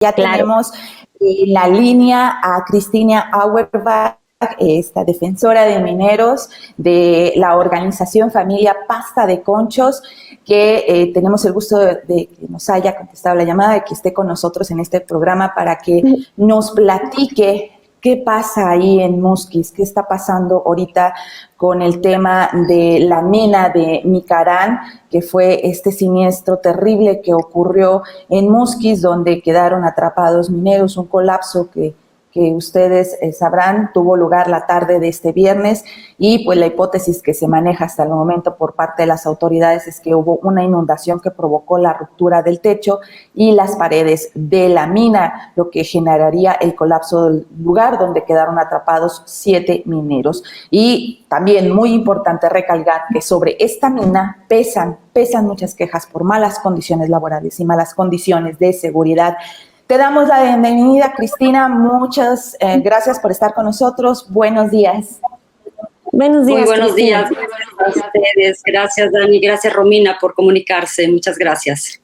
Ya tenemos en la línea a Cristina Auerbach, esta defensora de mineros de la organización Familia Pasta de Conchos, que tenemos el gusto de que nos haya contestado la llamada, de que esté con nosotros en este programa para que nos platique qué pasa ahí en Musquis, qué está pasando ahorita con el tema de la mina de Micarán, que fue este siniestro terrible que ocurrió en Musquis, donde quedaron atrapados mineros, un colapso que ustedes sabrán, tuvo lugar la tarde de este viernes, y pues la hipótesis que se maneja hasta el momento por parte de las autoridades es que hubo una inundación que provocó la ruptura del techo y las paredes de la mina, lo que generaría el colapso del lugar donde quedaron atrapados 7 mineros. Y también muy importante recalcar que sobre esta mina pesan muchas quejas por malas condiciones laborales y malas condiciones de seguridad. Te damos la bienvenida, Cristina. Muchas gracias por estar con nosotros. Buenos días. Buenos días. Muy buenos días a ustedes. Gracias, Dani. Gracias, Romina, por comunicarse. Muchas gracias.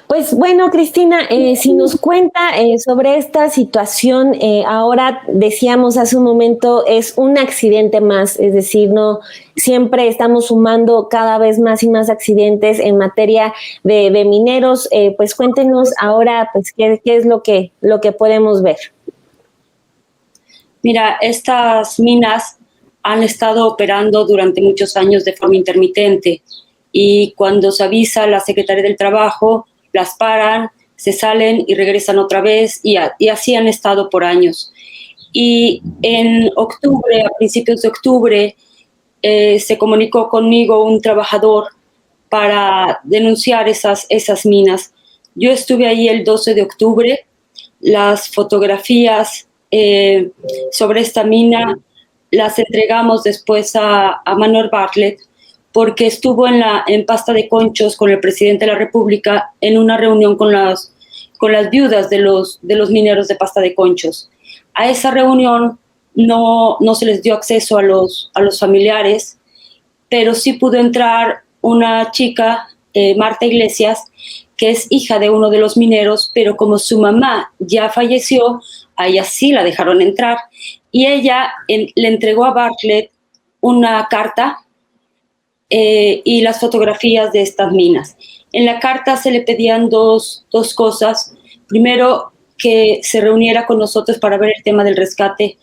Pues bueno, Cristina, si nos cuenta sobre esta situación, ahora decíamos hace un momento, es un accidente más, es decir, no siempre estamos sumando cada vez más y más accidentes en materia de mineros. Pues cuéntenos ahora, pues qué es lo que podemos ver. Mira, estas minas han estado operando durante muchos años de forma intermitente, y cuando se avisa a la Secretaría del Trabajo, las paran, se salen y regresan otra vez, y así han estado por años. Y en octubre, a principios de octubre, se comunicó conmigo un trabajador para denunciar esas minas. Yo estuve ahí el 12 de octubre, las fotografías sobre esta mina las entregamos después a Manuel Bartlett, porque estuvo en Pasta de Conchos con el presidente de la República en una reunión con las viudas de los mineros de Pasta de Conchos. A esa reunión no se les dio acceso a los familiares, pero sí pudo entrar una chica, Marta Iglesias, que es hija de uno de los mineros, pero como su mamá ya falleció, a ella sí la dejaron entrar, y ella le entregó a Bartlett una carta y las fotografías de estas minas. En la carta se le pedían dos cosas. Primero, que se reuniera con nosotros para ver el tema del rescate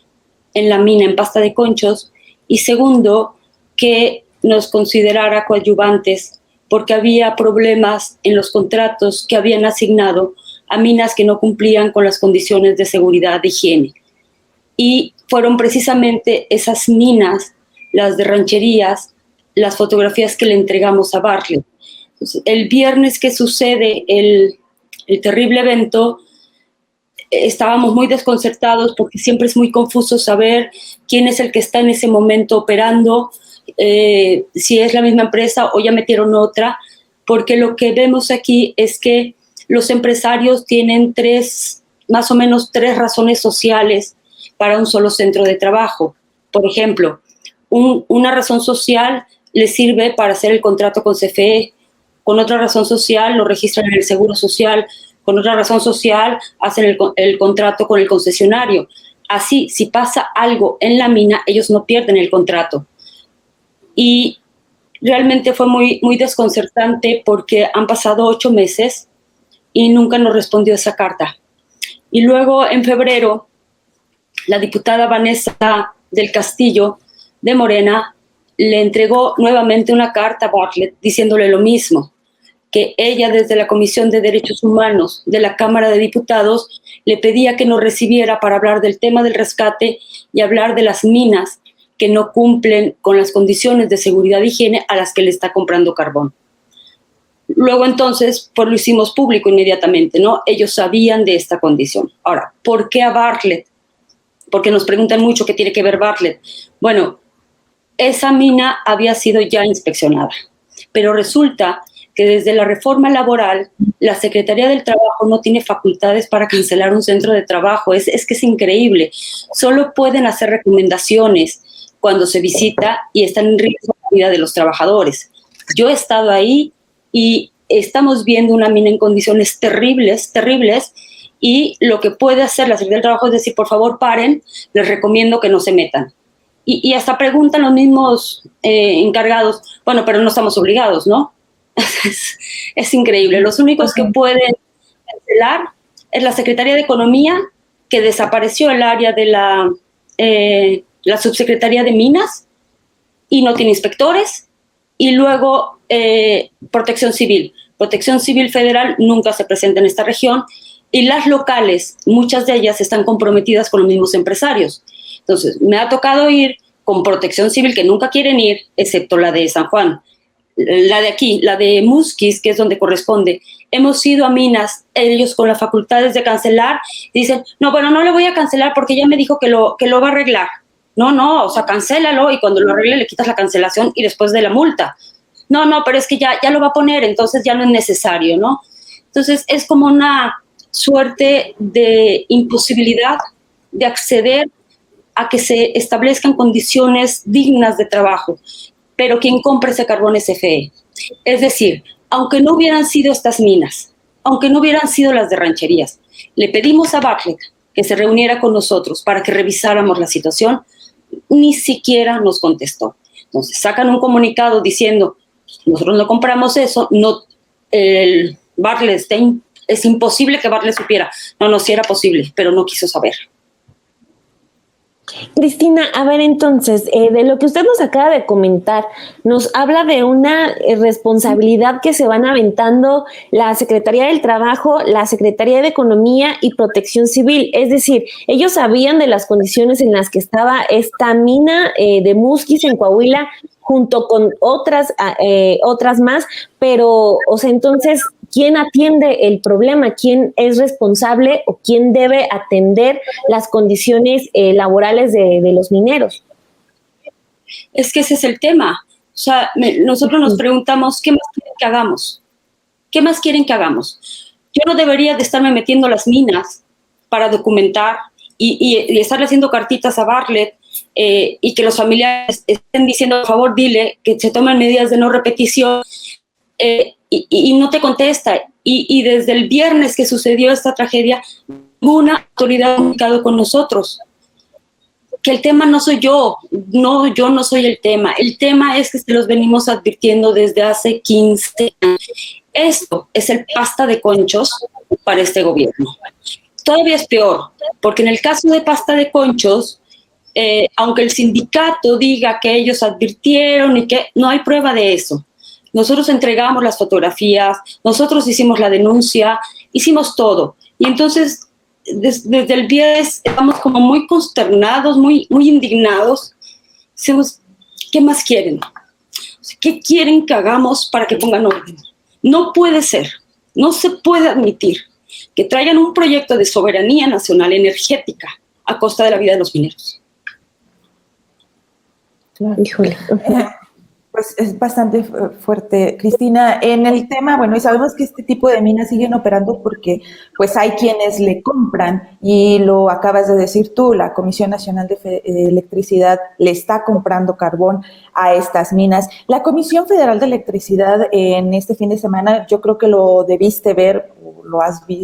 en la mina en Pasta de Conchos, y segundo, que nos considerara coadyuvantes, porque había problemas en los contratos que habían asignado a minas que no cumplían con las condiciones de seguridad e higiene. Y fueron precisamente esas minas, las de rancherías, las fotografías que le entregamos a Bartlett. Entonces, el viernes que sucede el terrible evento, estábamos muy desconcertados, porque siempre es muy confuso saber quién es el que está en ese momento operando, si es la misma empresa o ya metieron otra, porque lo que vemos aquí es que los empresarios tienen más o menos tres razones sociales para un solo centro de trabajo. Por ejemplo, una razón social les sirve para hacer el contrato con CFE, con otra razón social lo registran en el Seguro Social, con otra razón social hacen el contrato con el concesionario. Así, si pasa algo en la mina, ellos no pierden el contrato. Y realmente fue muy, muy desconcertante, porque han pasado 8 meses y nunca nos respondió esa carta. Y luego, en febrero, la diputada Vanessa del Castillo, de Morena, le entregó nuevamente una carta a Bartlett diciéndole lo mismo, que ella, desde la Comisión de Derechos Humanos de la Cámara de Diputados, le pedía que nos recibiera para hablar del tema del rescate y hablar de las minas que no cumplen con las condiciones de seguridad e higiene a las que le está comprando carbón. Luego, entonces, pues lo hicimos público inmediatamente, ¿no? Ellos sabían de esta condición. Ahora, ¿por qué a Bartlett? Porque nos preguntan mucho qué tiene que ver Bartlett. Bueno, esa mina había sido ya inspeccionada, pero resulta que desde la reforma laboral, la Secretaría del Trabajo no tiene facultades para cancelar un centro de trabajo. Es que es increíble. Solo pueden hacer recomendaciones cuando se visita y están en riesgo la vida de los trabajadores. Yo he estado ahí y estamos viendo una mina en condiciones terribles, terribles, y lo que puede hacer la Secretaría del Trabajo es decir, por favor, paren, les recomiendo que no se metan. Y hasta preguntan los mismos encargados, bueno, pero no estamos obligados, ¿no? Es increíble. Los únicos que pueden cancelar es la Secretaría de Economía, que desapareció el área de la Subsecretaría de Minas y no tiene inspectores, y luego Protección Civil. Protección Civil Federal nunca se presenta en esta región, y las locales, muchas de ellas están comprometidas con los mismos empresarios. Entonces, me ha tocado ir con Protección Civil, que nunca quieren ir, excepto la de San Juan. La de aquí, la de Musquis, que es donde corresponde. Hemos ido a minas, ellos con las facultades de cancelar, dicen, no, bueno, no le voy a cancelar porque ya me dijo que lo va a arreglar. No, o sea, cancélalo y cuando lo arregle le quitas la cancelación y después de la multa. No, pero es que ya lo va a poner, entonces ya no es necesario, ¿no? Entonces, es como una suerte de imposibilidad de acceder a que se establezcan condiciones dignas de trabajo, pero quien compra ese carbón es CFE. Es decir, aunque no hubieran sido estas minas, aunque no hubieran sido las de rancherías, le pedimos a Bartlett que se reuniera con nosotros para que revisáramos la situación, ni siquiera nos contestó. Entonces sacan un comunicado diciendo, nosotros no compramos eso, el Bartlett es imposible que Bartlett supiera. No, sí era posible, pero no quiso saber. Cristina, a ver, entonces, de lo que usted nos acaba de comentar, nos habla de una responsabilidad que se van aventando la Secretaría del Trabajo, la Secretaría de Economía y Protección Civil. Es decir, ellos sabían de las condiciones en las que estaba esta mina de Musquis en Coahuila, junto con otras más, pero, o sea, entonces, ¿quién atiende el problema? ¿Quién es responsable o quién debe atender las condiciones laborales de los mineros? Es que ese es el tema. O sea, nosotros nos preguntamos, ¿qué más quieren que hagamos? ¿Qué más quieren que hagamos? Yo no debería de estarme metiendo a las minas para documentar y estarle haciendo cartitas a Bartlett y que los familiares estén diciendo, por favor, dile que se tomen medidas de no repetición. Y no te contesta. Y desde el viernes que sucedió esta tragedia, ninguna autoridad ha comunicado con nosotros. Que el tema no soy yo no soy el tema. El tema es que se los venimos advirtiendo desde hace 15 años. Esto es el pasta de conchos para este gobierno. Todavía es peor, porque en el caso de pasta de conchos, aunque el sindicato diga que ellos advirtieron y que no hay prueba de eso. Nosotros entregamos las fotografías, nosotros hicimos la denuncia, hicimos todo. Y entonces, desde el viernes estamos como muy consternados, muy indignados. Decimos, ¿qué más quieren? ¿Qué quieren que hagamos para que pongan orden? No puede ser, no se puede admitir que traigan un proyecto de soberanía nacional energética a costa de la vida de los mineros. Claro. Híjole. Pues es bastante fuerte, Cristina. En el tema, bueno, y sabemos que este tipo de minas siguen operando porque pues hay quienes le compran y lo acabas de decir tú, la Comisión Nacional de Electricidad le está comprando carbón a estas minas. La Comisión Federal de Electricidad en este fin de semana, yo creo que lo debiste ver,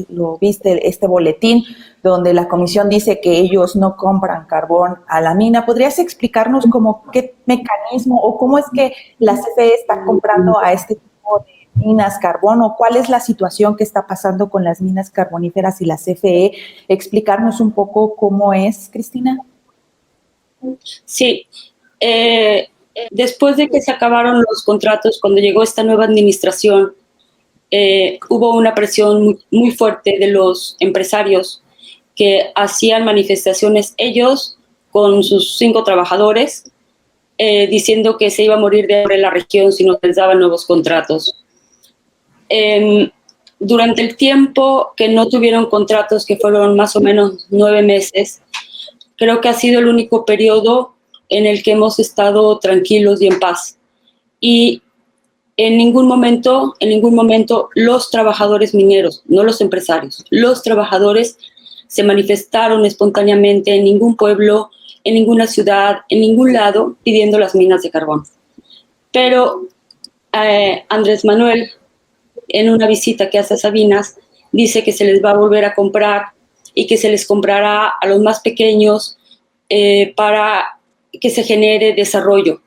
lo viste este boletín donde la comisión dice que ellos no compran carbón a la mina. ¿Podrías explicarnos cómo qué mecanismo o cómo es que la CFE está comprando a este tipo de minas carbón o cuál es la situación que está pasando con las minas carboníferas y la CFE? Explicarnos un poco cómo es, Cristina. Sí. Después de que se acabaron los contratos, cuando llegó esta nueva administración, hubo una presión muy fuerte de los empresarios que hacían manifestaciones ellos con sus 5 trabajadores diciendo que se iba a morir de hambre la región si no les daban nuevos contratos. Durante el tiempo que no tuvieron contratos, que fueron más o menos 9 meses, creo que ha sido el único periodo en el que hemos estado tranquilos y en paz. Y en ningún momento los trabajadores mineros, no los empresarios, los trabajadores se manifestaron espontáneamente en ningún pueblo, en ninguna ciudad, en ningún lado, pidiendo las minas de carbón. Pero Andrés Manuel en una visita que hace a Sabinas, dice que se les va a volver a comprar y que se les comprará a los más pequeños para que se genere desarrollo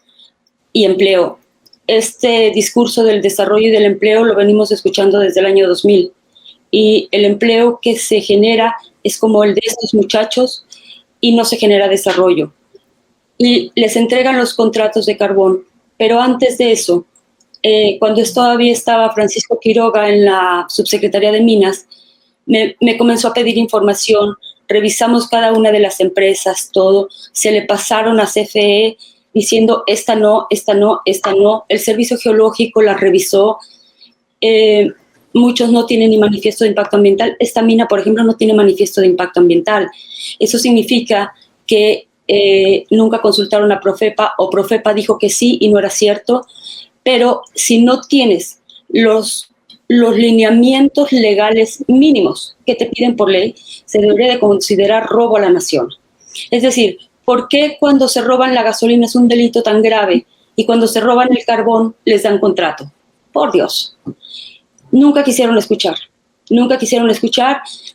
y empleo. Este discurso del desarrollo y del empleo lo venimos escuchando desde el año 2000, y el empleo que se genera es como el de estos muchachos y no se genera desarrollo. Y les entregan los contratos de carbón, pero antes de eso, cuando todavía estaba Francisco Quiroga en la Subsecretaría de Minas, me comenzó a pedir información, revisamos cada una de las empresas, todo, se le pasaron a CFE diciendo esta no, esta no, esta no, el Servicio Geológico la revisó, muchos no tienen ni manifiesto de impacto ambiental. Esta mina, por ejemplo, no tiene manifiesto de impacto ambiental. Eso significa que nunca consultaron a Profepa, o Profepa dijo que sí y no era cierto. Pero si no tienes los lineamientos legales mínimos que te piden por ley, se debería de considerar robo a la nación. Es decir, ¿por qué cuando se roban la gasolina es un delito tan grave y cuando se roban el carbón les dan contrato? Por Dios. Nunca quisieron escuchar,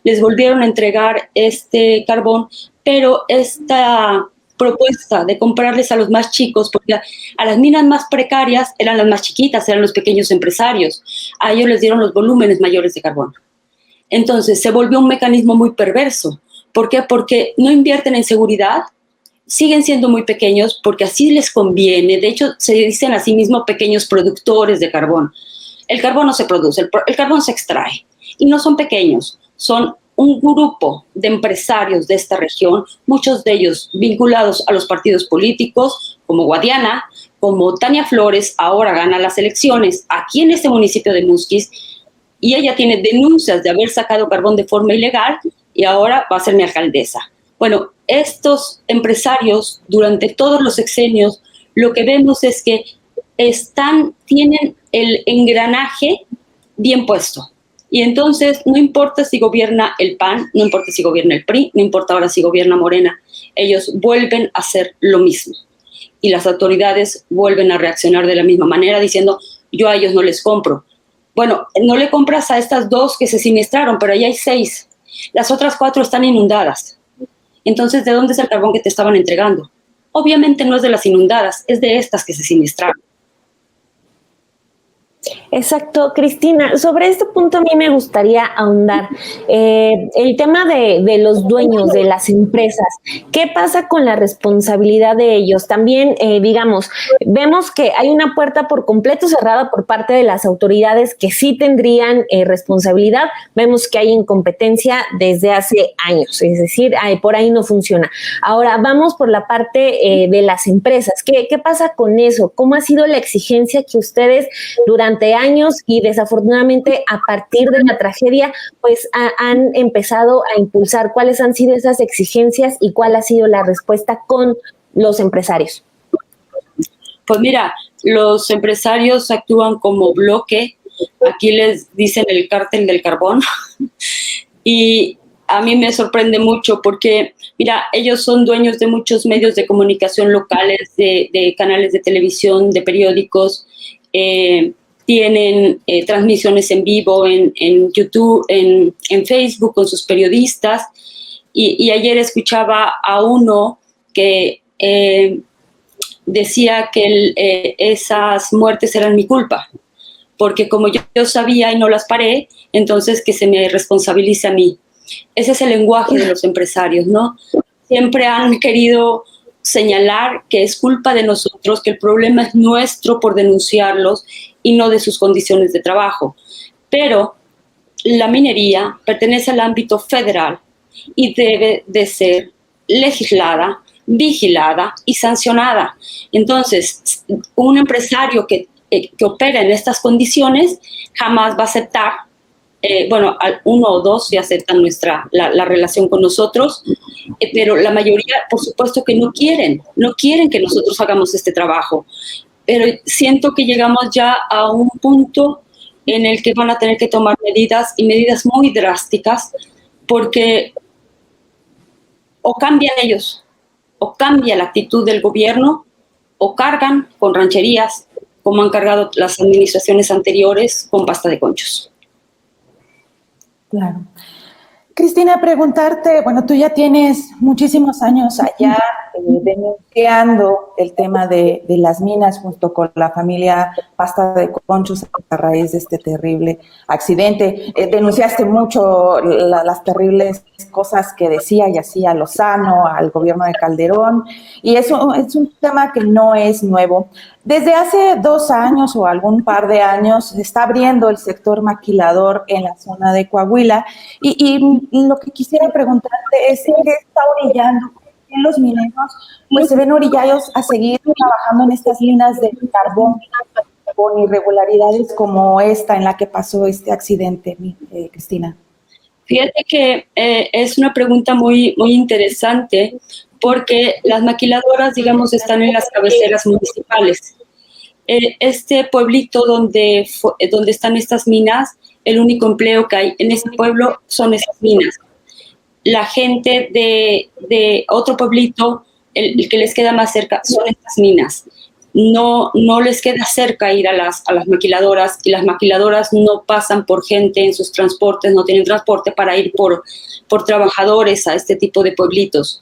les volvieron a entregar este carbón, pero esta propuesta de comprarles a los más chicos, porque a las minas más precarias eran las más chiquitas, eran los pequeños empresarios, a ellos les dieron los volúmenes mayores de carbón. Entonces se volvió un mecanismo muy perverso. ¿Por qué? Porque no invierten en seguridad, siguen siendo muy pequeños porque así les conviene. De hecho, se dicen a sí mismos pequeños productores de carbón. El carbón no se produce, el carbón se extrae. Y no son pequeños, son un grupo de empresarios de esta región, muchos de ellos vinculados a los partidos políticos, como Guadiana, como Tania Flores, ahora gana las elecciones aquí en este municipio de Musquis, y ella tiene denuncias de haber sacado carbón de forma ilegal y ahora va a ser mi alcaldesa. Bueno, estos empresarios, durante todos los sexenios, lo que vemos es que tienen el engranaje bien puesto. Y entonces no importa si gobierna el PAN, no importa si gobierna el PRI, no importa ahora si gobierna Morena, ellos vuelven a hacer lo mismo. Y las autoridades vuelven a reaccionar de la misma manera diciendo, yo a ellos no les compro. Bueno, no le compras a estas 2 que se siniestraron, pero ahí hay 6. Las otras 4 están inundadas. Entonces, ¿de dónde es el carbón que te estaban entregando? Obviamente no es de las inundadas, es de estas que se siniestraron. Exacto, Cristina, sobre este punto a mí me gustaría ahondar. El tema de los dueños de las empresas, ¿qué pasa con la responsabilidad de ellos? También, digamos, vemos que hay una puerta por completo cerrada por parte de las autoridades que sí tendrían responsabilidad. Vemos que hay incompetencia desde hace años, es decir, por ahí no funciona. Ahora, vamos por la parte de las empresas. ¿Qué pasa con eso? ¿Cómo ha sido la exigencia que ustedes durante años y desafortunadamente a partir de la tragedia pues han empezado a impulsar? ¿Cuáles han sido esas exigencias y cuál ha sido la respuesta con los empresarios? Pues mira, los empresarios actúan como bloque, aquí les dicen el cártel del carbón, y a mí me sorprende mucho porque, mira, ellos son dueños de muchos medios de comunicación locales, de canales de televisión, de periódicos, tienen transmisiones en vivo en YouTube, en Facebook con sus periodistas, y ayer escuchaba a uno que decía que esas muertes eran mi culpa, porque como yo sabía y no las paré, entonces que se me responsabilice a mí. Ese es el lenguaje de los empresarios, ¿no? Siempre han querido señalar que es culpa de nosotros, que el problema es nuestro por denunciarlos y no de sus condiciones de trabajo. Pero la minería pertenece al ámbito federal y debe de ser legislada, vigilada y sancionada. Entonces, un empresario que opera en estas condiciones jamás va a aceptar, bueno, 1 o 2 sí aceptan la relación con nosotros, pero la mayoría, por supuesto que no quieren que nosotros hagamos este trabajo. Pero siento que llegamos ya a un punto en el que van a tener que tomar medidas, y medidas muy drásticas, porque o cambian ellos, o cambia la actitud del gobierno, o cargan con rancherías, como han cargado las administraciones anteriores con pasta de conchos. Claro. Cristina, preguntarte, bueno, tú ya tienes muchísimos años allá denunciando el tema de las minas junto con la familia Pasta de Conchos a raíz de este terrible accidente. Denunciaste mucho las terribles cosas que decía y hacía Lozano al gobierno de Calderón, y eso es un tema que no es nuevo. Desde hace 2 años o algún par de años se está abriendo el sector maquilador en la zona de Coahuila y lo que quisiera preguntarte es ¿qué está orillando? En los mineros pues se ven orillados a seguir trabajando en estas minas de carbón con irregularidades como esta en la que pasó este accidente, Cristina. Fíjate que es una pregunta muy, muy interesante porque las maquiladoras, digamos, están en las cabeceras municipales. Este pueblito donde están estas minas, el único empleo que hay en ese pueblo son esas minas. La gente de otro pueblito, el que les queda más cerca, son estas minas. No les queda cerca ir a las maquiladoras, y las maquiladoras no pasan por gente en sus transportes, no tienen transporte para ir por trabajadores a este tipo de pueblitos.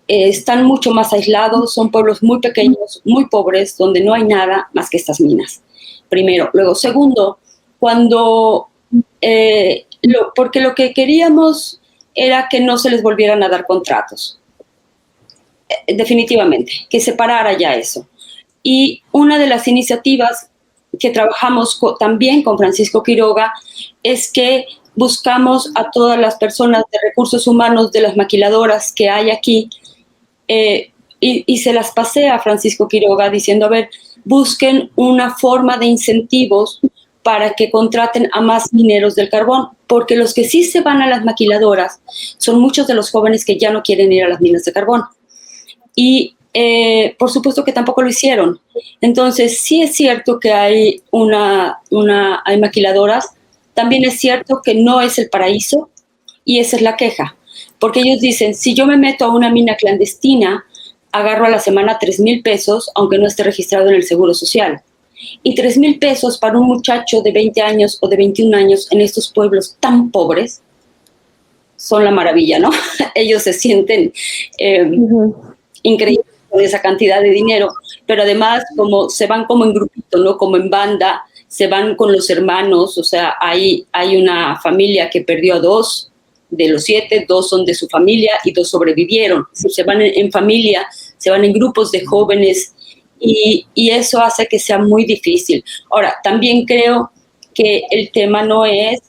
Están mucho más aislados, son pueblos muy pequeños, muy pobres, donde no hay nada más que estas minas. Primero. Luego, segundo, porque lo que queríamos era que no se les volvieran a dar contratos. Definitivamente, que se parara ya eso. Y una de las iniciativas que trabajamos también con Francisco Quiroga es que buscamos a todas las personas de recursos humanos de las maquiladoras que hay aquí y se las pasé a Francisco Quiroga diciendo, a ver, busquen una forma de incentivos para que contraten a más mineros del carbón, porque los que sí se van a las maquiladoras son muchos de los jóvenes que ya no quieren ir a las minas de carbón. Y por supuesto que tampoco lo hicieron. Entonces, sí es cierto que hay hay maquiladoras, también es cierto que no es el paraíso, y esa es la queja. Porque ellos dicen, si yo me meto a una mina clandestina, agarro a la semana 3,000 pesos, aunque no esté registrado en el Seguro Social. Y 3,000 pesos para un muchacho de 20 años o de 21 años en estos pueblos tan pobres, son la maravilla, ¿no? Ellos se sienten increíbles con esa cantidad de dinero, pero además como se van como en grupito, ¿no? Como en banda, se van con los hermanos, o sea, hay una familia que perdió a 2 de los 7, 2 son de su familia y 2 sobrevivieron. Se van en familia, se van en grupos de jóvenes y eso hace que sea muy difícil. Ahora, también creo que el tema no es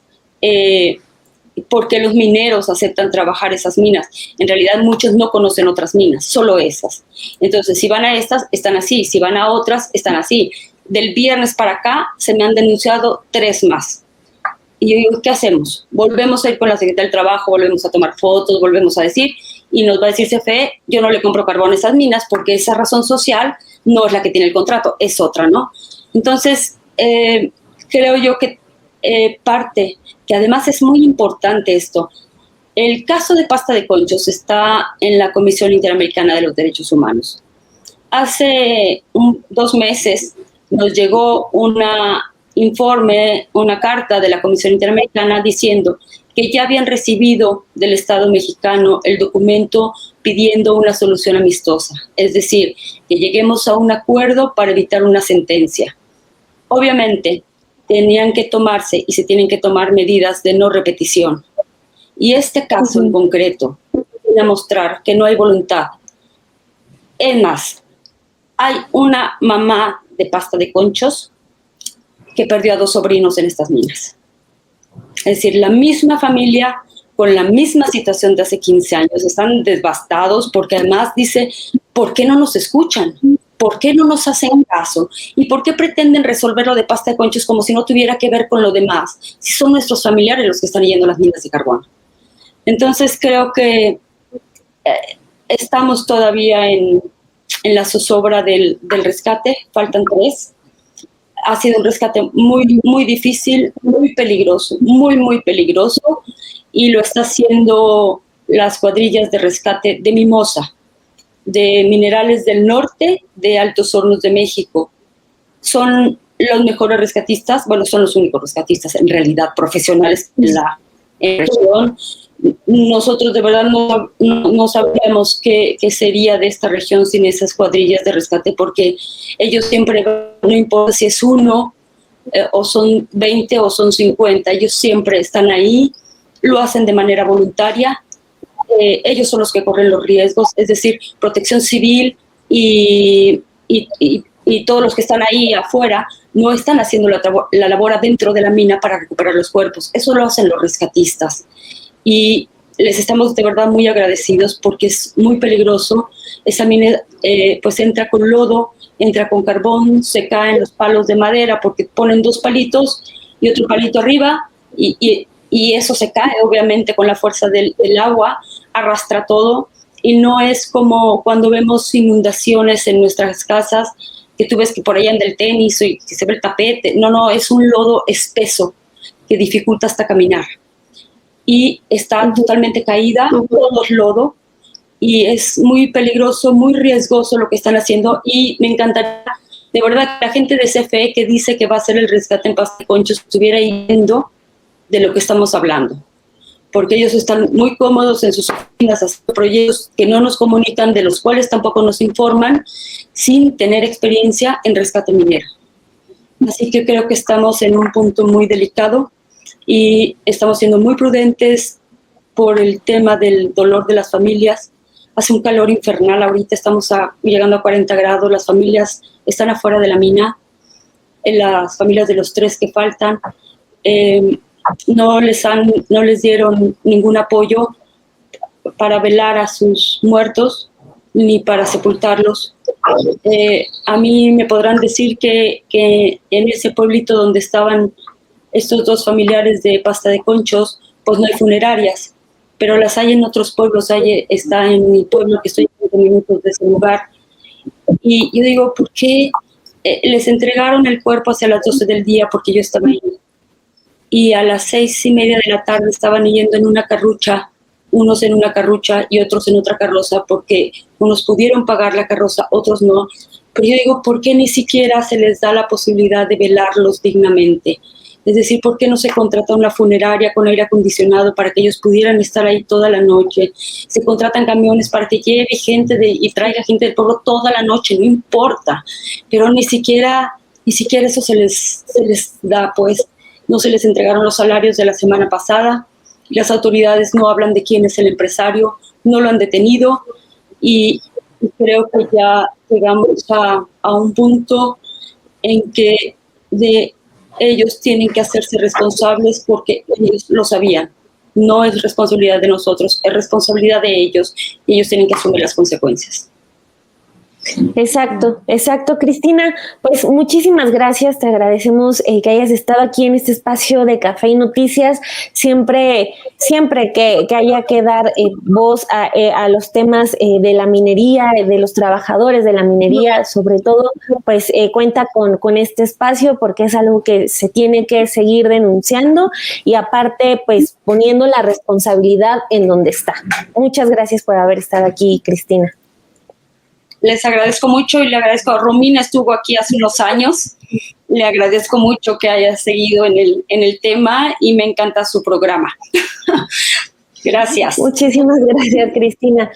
por qué los mineros aceptan trabajar esas minas. En realidad muchos no conocen otras minas, solo esas. Entonces, si van a estas, están así. Si van a otras, están así. Del viernes para acá se me han denunciado 3 más. Y yo digo, ¿qué hacemos? Volvemos a ir con la Secretaría del Trabajo, volvemos a tomar fotos, volvemos a decir, y nos va a decir CFE, yo no le compro carbón a esas minas porque esa razón social no es la que tiene el contrato, es otra, ¿no? Entonces, creo yo que parte, que además es muy importante esto, el caso de Pasta de Conchos está en la Comisión Interamericana de los Derechos Humanos. Hace 2 meses nos llegó una carta de la Comisión Interamericana diciendo que ya habían recibido del Estado mexicano el documento pidiendo una solución amistosa, es decir, que lleguemos a un acuerdo para evitar una sentencia. Obviamente, tenían que tomarse y se tienen que tomar medidas de no repetición. Y este caso en concreto viene a mostrar que no hay voluntad. Es más, hay una mamá de Pasta de Conchos que perdió a 2 sobrinos en estas minas. Es decir, la misma familia con la misma situación de hace 15 años, están devastados porque además dice, ¿por qué no nos escuchan? ¿Por qué no nos hacen caso? ¿Y por qué pretenden resolver lo de Pasta de Conchos como si no tuviera que ver con lo demás? Si son nuestros familiares los que están yendo a las minas de carbón. Entonces creo que estamos todavía en la zozobra del rescate, faltan 3. Ha sido un rescate muy, muy difícil, muy peligroso, muy, muy peligroso, y lo está haciendo las cuadrillas de rescate de Mimosa, de Minerales del Norte, de Altos Hornos de México, son los mejores rescatistas, bueno, son los únicos rescatistas en realidad profesionales en la región. Nosotros de verdad no sabemos qué sería de esta región sin esas cuadrillas de rescate, porque ellos siempre, no importa si es uno, o son 20 o son 50, ellos siempre están ahí, lo hacen de manera voluntaria. Ellos son los que corren los riesgos, es decir, Protección Civil y todos los que están ahí afuera no están haciendo la labor adentro de la mina para recuperar los cuerpos. Eso lo hacen los rescatistas. Y les estamos de verdad muy agradecidos, porque es muy peligroso. Esa mina pues entra con lodo, entra con carbón, se caen los palos de madera porque ponen 2 palitos y otro palito arriba, y eso se cae obviamente con la fuerza del agua, arrastra todo. Y no es como cuando vemos inundaciones en nuestras casas, que tú ves que por allá anda el tenis y que se ve el tapete. No, es un lodo espeso que dificulta hasta caminar. Y está totalmente caída, todo es lodo, y es muy peligroso, muy riesgoso lo que están haciendo. Y me encantaría, de verdad, que la gente de CFE que dice que va a hacer el rescate en Pasta de Conchos estuviera yendo de lo que estamos hablando, porque ellos están muy cómodos en sus oficinas haciendo proyectos que no nos comunican, de los cuales tampoco nos informan, sin tener experiencia en rescate minero. Así que creo que estamos en un punto muy delicado y estamos siendo muy prudentes por el tema del dolor de las familias. Hace un calor infernal, ahorita estamos llegando a 40 grados, las familias están afuera de la mina, las familias de los 3 que faltan, no les dieron ningún apoyo para velar a sus muertos ni para sepultarlos. A mí me podrán decir que en ese pueblito donde estaban estos 2 familiares de Pasta de Conchos, pues no hay funerarias, pero las hay en otros pueblos. Está en mi pueblo, que estoy a 5 minutos de ese lugar. Y yo digo, ¿por qué les entregaron el cuerpo hacia las 12 del día? Porque yo estaba ahí. Y a las 6:30 de la tarde estaban yendo en una carrucha, unos en una carrucha y otros en otra carroza, porque unos pudieron pagar la carroza, otros no. Pero yo digo, ¿por qué ni siquiera se les da la posibilidad de velarlos dignamente? Es decir, ¿por qué no se contrata una funeraria con aire acondicionado para que ellos pudieran estar ahí toda la noche? Se contratan camiones para que lleve gente y traiga gente del pueblo toda la noche, no importa. Pero ni siquiera eso se les da, pues. No se les entregaron los salarios de la semana pasada. Las autoridades no hablan de quién es el empresario, no lo han detenido, y creo que ya llegamos a un punto en que ellos tienen que hacerse responsables, porque ellos lo sabían. No es responsabilidad de nosotros, es responsabilidad de ellos, y ellos tienen que asumir las consecuencias. Exacto, Cristina. Pues muchísimas gracias, te agradecemos que hayas estado aquí en este espacio de Café y Noticias. Siempre que haya que dar voz a los temas de la minería, de los trabajadores de la minería, sobre todo, pues cuenta con este espacio, porque es algo que se tiene que seguir denunciando y aparte pues poniendo la responsabilidad en donde está. Muchas gracias por haber estado aquí, Cristina. Les agradezco mucho, y le agradezco a Romina, estuvo aquí hace unos años. Le agradezco mucho que haya seguido en el tema, y me encanta su programa. Gracias. Muchísimas gracias, Cristina.